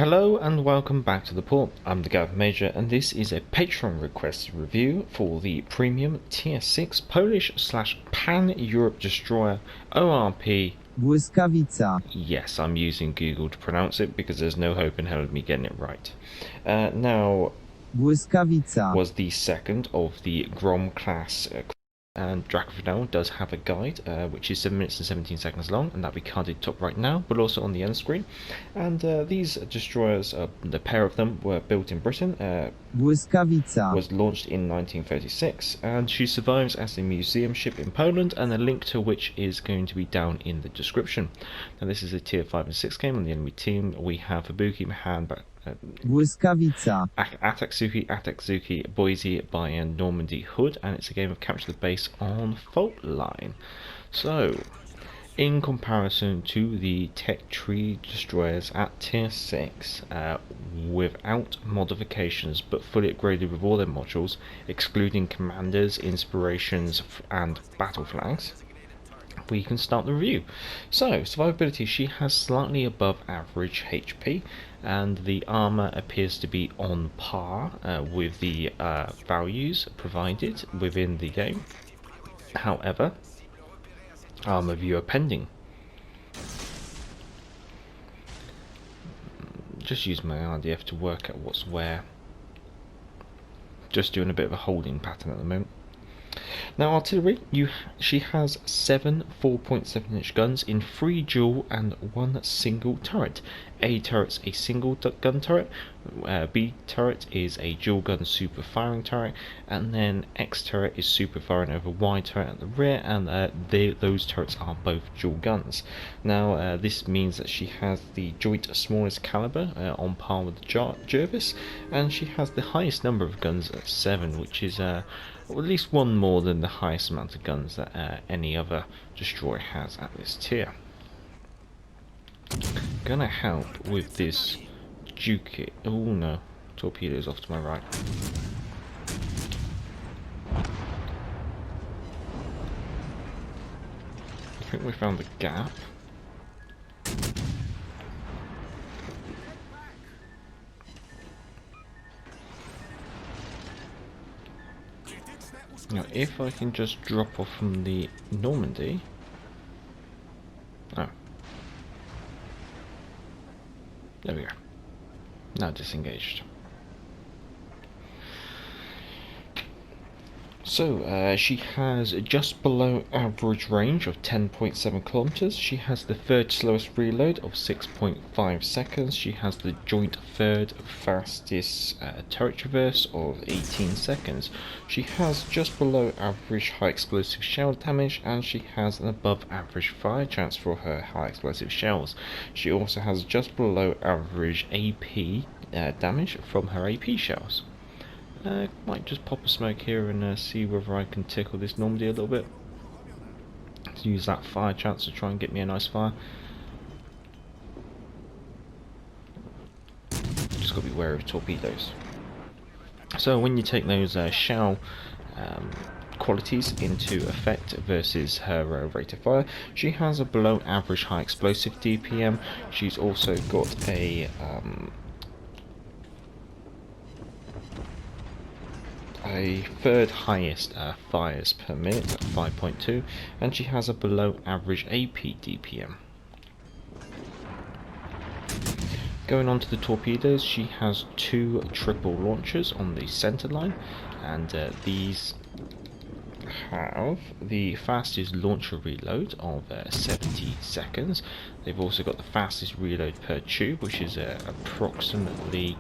Hello and welcome back to the port. I'm the Gav Major and this is a Patreon requested review for the premium tier 6 Polish/Pan-Europe destroyer ORP Błyskawica. Yes, I'm using Google to pronounce it because there's no hope in hell of me getting it right. Now, Błyskawica was the second of the Grom class and Dracophonel does have a guide which is 7 minutes and 17 seconds long, and that'll be carded top right now but also on the end screen. And these destroyers, the pair of them, were built in Britain. Błyskawica Was launched in 1936, and she survives as a museum ship in Poland, and a link to which is going to be down in the description. Now this is a tier 5 and 6 game. On the enemy team we have Ibuki, Mahan, Błyskawica Ataksuki, Boise, Bayern, Normandy, Hood, and it's a game of capture the base on fault line. So, in comparison to the tech tree destroyers at tier 6, without modifications but fully upgraded with all their modules, excluding commanders, inspirations, and battle flags, we can start the review. So, survivability, she has slightly above average HP, and the armor appears to be on par with the values provided within the game. However, armor viewer pending. Just use my RDF to work out what's where. Just doing a bit of a holding pattern at the moment. Now artillery, she has 7 4.7-inch guns in 3 dual and 1 single turret. A turret's a single gun turret, B turret is a dual gun super firing turret, and then X turret is super firing over Y turret at the rear, and those turrets are both dual guns. Now this means that she has the joint smallest caliber on par with the Jervis, and she has the highest number of guns at 7, which is at least one more than the highest amount of guns that any other destroyer has at this tier. Gonna help with this Duke. Oh no, torpedoes off to my right. I think we found the gap. Now, if I can just drop off from the Normandy. Oh. There we go. Now disengaged. So, she has just below average range of 10.7 kilometers. She has the third slowest reload of 6.5 seconds. She has the joint third fastest turret traverse of 18 seconds. She has just below average high explosive shell damage, and she has an above average fire chance for her high explosive shells. She also has just below average AP damage from her AP shells. Might just pop a smoke here and see whether I can tickle this Normandy a little bit. To use that fire chance to try and get me a nice fire. Just got to be wary of torpedoes. So when you take those shell qualities into effect versus her rate of fire, she has a below average high explosive DPM. She's also got a third highest fires per minute at 5.2, and she has a below average AP DPM. Going on to the torpedoes, she has 2 triple launchers on the center line, and these have the fastest launcher reload of 70 seconds. They've also got the fastest reload per tube, which is approximately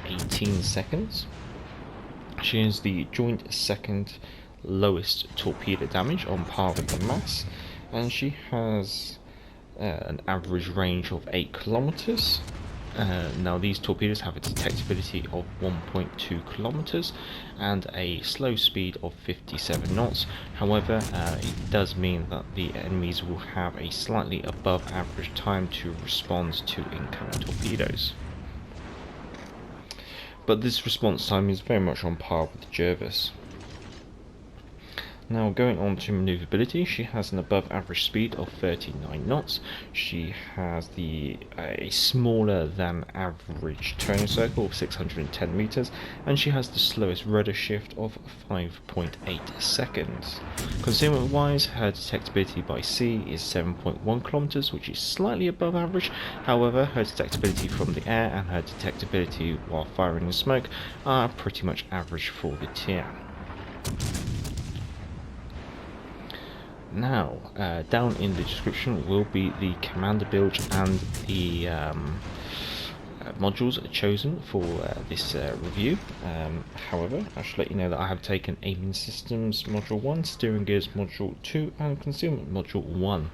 18 seconds. She is the joint second lowest torpedo damage on par with the mass, and she has an average range of 8 kilometers. Now these torpedoes have a detectability of 1.2 kilometers and a slow speed of 57 knots. However, it does mean that the enemies will have a slightly above average time to respond to incoming torpedoes. But this response time is very much on par with the Jervis. Now going on to Maneuverability, she has an above average speed of 39 knots. She has a smaller than average turning circle of 610 meters, and she has the slowest rudder shift of 5.8 seconds. Concealment wise, her detectability by sea is 7.1 kilometers, which is slightly above average. However, her detectability from the air and her detectability while firing the smoke are pretty much average for the tier. Now, down in the description will be the commander build and the modules chosen for this review. However, I should let you know that I have taken Aiming Systems Module 1, Steering Gears Module 2 and Concealment Module 1.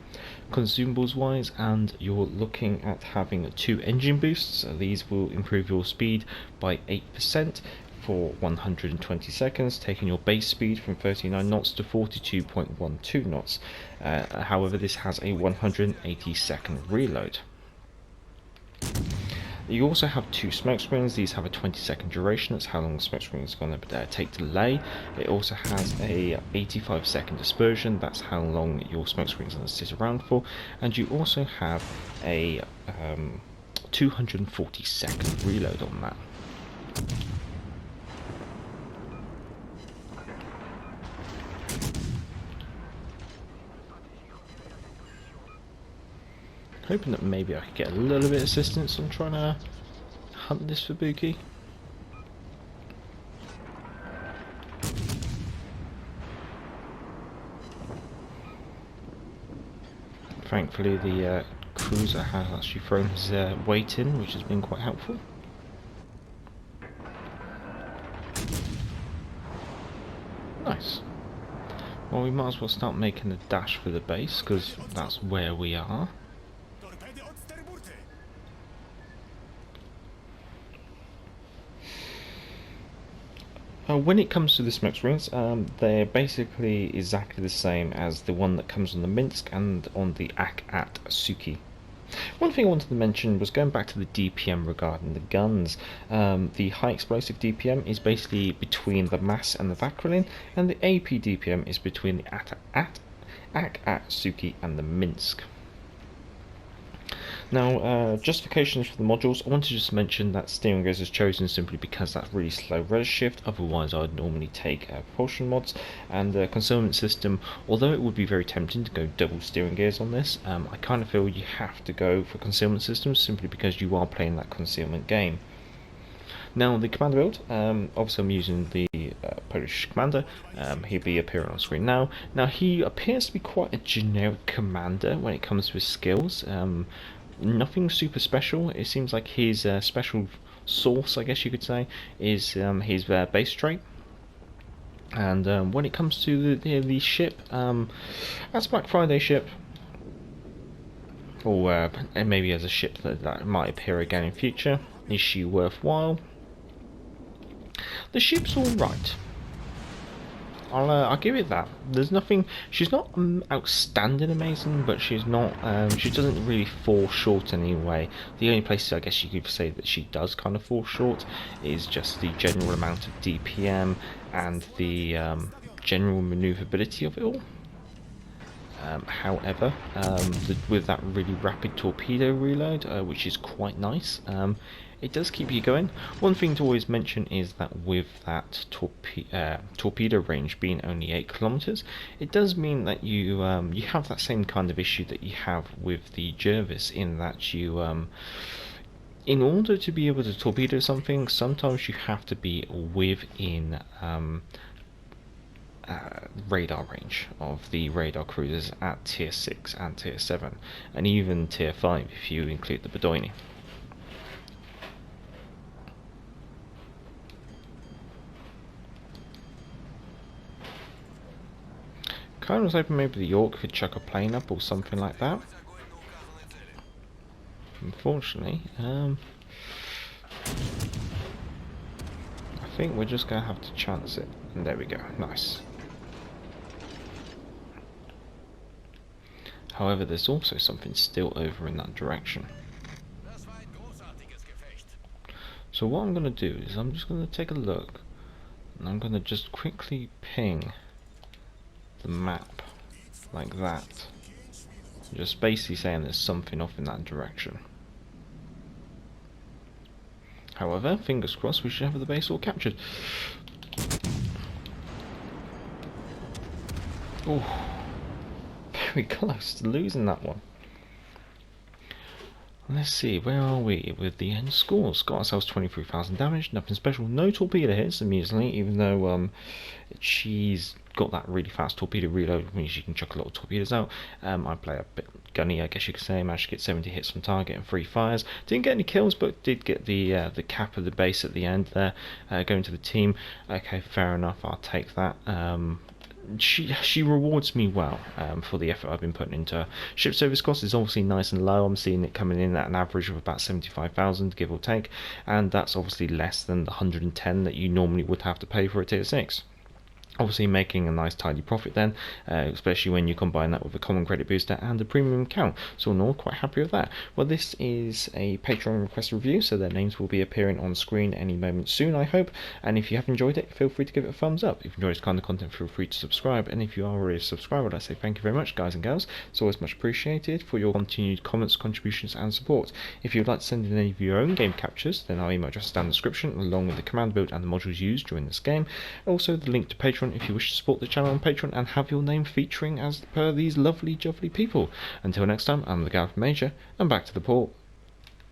Consumables wise, and you're looking at having 2 engine boosts. These will improve your speed by 8%. For 120 seconds, taking your base speed from 39 knots to 42.12 knots. However, this has a 180-second reload. You also have 2 smokescreens. These have a 20-second duration. That's how long the smokescreen is going to take to lay. It also has a 85-second dispersion. That's how long your smokescreen is going to sit around for. And you also have a 240-second reload on that. Hoping that maybe I could get a little bit of assistance on trying to hunt this for Buki. Thankfully the cruiser has actually thrown his weight in, which has been quite helpful. Nice. Well, we might as well start making the dash for the base, because that's where we are. When it comes to the smokescreens, they're basically exactly the same as the one that comes on the Minsk and on the Akatsuki. One thing I wanted to mention was going back to the DPM regarding the guns. The high explosive DPM is basically between the MAS and the Vakrelin, and the AP DPM is between the Akatsuki and the Minsk. Now, justifications for the modules. I want to just mention that steering gears is chosen simply because that's really slow rudder shift. Otherwise, I'd normally take propulsion mods. And the concealment system, although it would be very tempting to go double steering gears on this, I kind of feel you have to go for concealment systems simply because you are playing that concealment game. Now, the commander build, obviously I'm using the Polish commander. He'll be appearing on screen now. Now, he appears to be quite a generic commander when it comes to his skills. Nothing super special. It seems like his special source, I guess you could say, is his base trait. And when it comes to the ship, as a Black Friday ship, or maybe as a ship that might appear again in future, is she worthwhile? The ship's alright. I'll give it that. There's nothing. She's not outstanding amazing, but she's not. She doesn't really fall short anyway. The only places I guess you could say that she does kind of fall short is just the general amount of DPM and the general manoeuvrability of it all. However, with that really rapid torpedo reload, which is quite nice, it does keep you going. One thing to always mention is that with that torpedo range being only 8 kilometers, it does mean that you have that same kind of issue that you have with the Jervis, in that you in order to be able to torpedo something, sometimes you have to be within radar range of the radar cruisers at tier 6 and tier 7, and even tier 5 if you include the Bedoini. Kind of was hoping maybe the York could chuck a plane up or something like that. Unfortunately, I think we're just going to have to chance it. And there we go, nice. However, there's also something still over in that direction. So what I'm going to do is I'm just going to take a look, and I'm going to just quickly ping the map like that. Just basically saying there's something off in that direction. However, fingers crossed, we should have the base all captured. Oh, very close to losing that one. Let's see, where are we with the end scores? Got ourselves 23,000 damage, nothing special. No torpedo hits, amusingly, even though she's got that really fast torpedo reload, which means she can chuck a lot of torpedoes out. I play a bit gunny, I guess you could say. Managed to get 70 hits from target and 3 fires. Didn't get any kills, but did get the cap of the base at the end there. Going to the team. Okay, fair enough, I'll take that. She rewards me well for the effort I've been putting into her. Ship service cost is obviously nice and low. I'm seeing it coming in at an average of about 75,000, give or take, and that's obviously less than the 110 that you normally would have to pay for a tier 6. Obviously making a nice tidy profit then, especially when you combine that with a common credit booster and a premium account. So in all, quite happy with that. Well, this is a Patreon request review, so their names will be appearing on screen any moment soon, I hope. And if you have enjoyed it, feel free to give it a thumbs up. If you enjoy this kind of content, feel free to subscribe. And if you are already a subscriber, I say thank you very much, guys and girls. It's always much appreciated for your continued comments, contributions and support. If you'd like to send in any of your own game captures, then our email address is down in the description, along with the command build and the modules used during this game. Also the link to Patreon if you wish to support the channel on Patreon and have your name featuring as per these lovely, jubbly people. Until next time, I'm the Gareth Major, and back to the port.